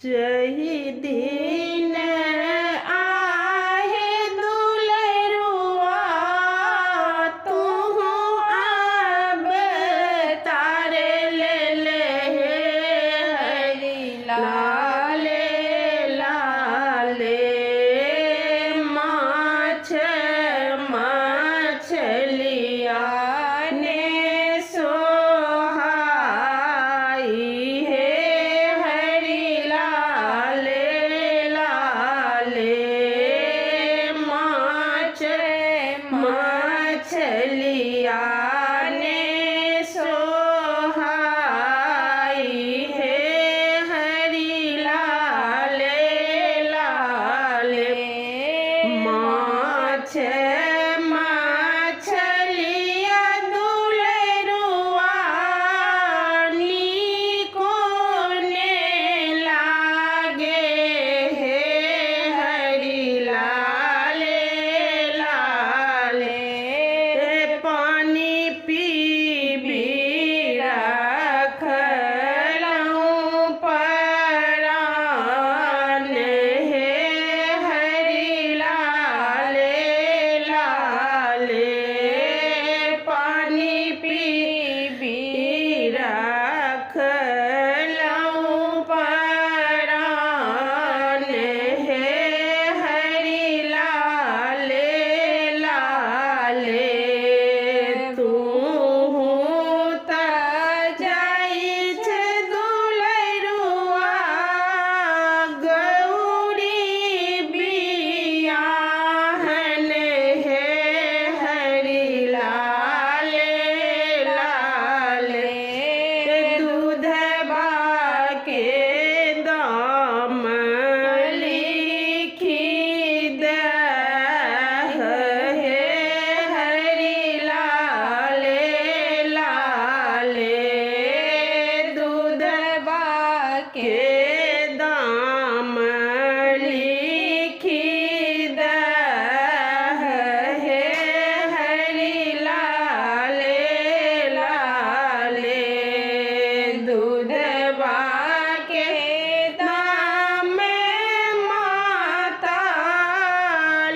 जही दिन आहे दुलरुआ तुहु अब तारे ले हरि लाले लाले माछ मछलिया ने सोहाई है हरि लाले लाले माछ मछलिया ने सोहाई है हरि लाले लाले माछ मछलिया दुलरुआ नीको ने लागे हे हरि लाले लाले पानी पीबी रखलऊँ परान हे हरि लाले लाले पानी पीबी रखलऊँ परान हे हरि लाले लाले तूहू त जाइछ दुलरुआ गौरी बियाहन हे हरि लाले लाले दूधबा के दाम लिखी दह हे हरि लाले लाले दूधबा के दाम लिखी दह हे हरि लाले लाले दूधबा के दाम माता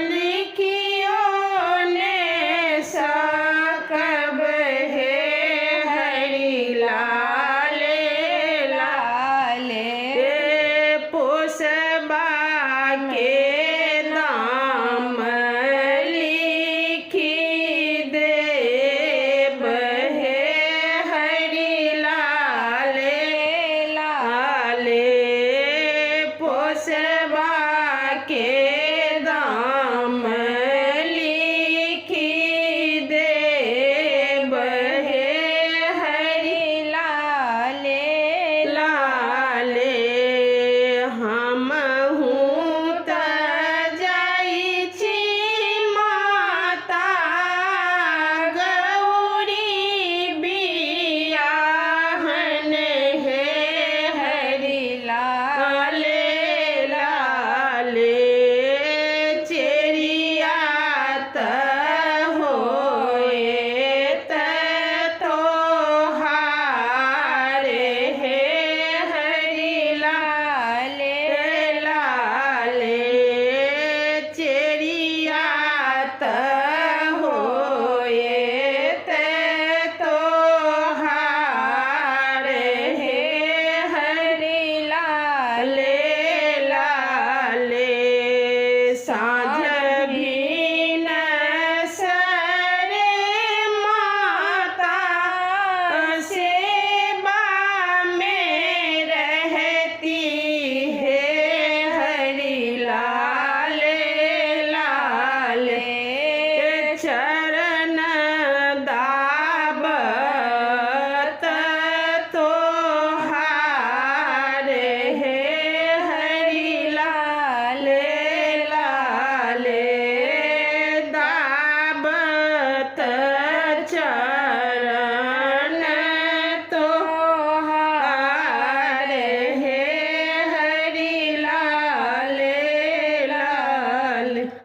लिखियो ने सकब हे हरि लाले लाले पोसबा के दाम लिखी देब हे हरि लाले लाले पोसबा के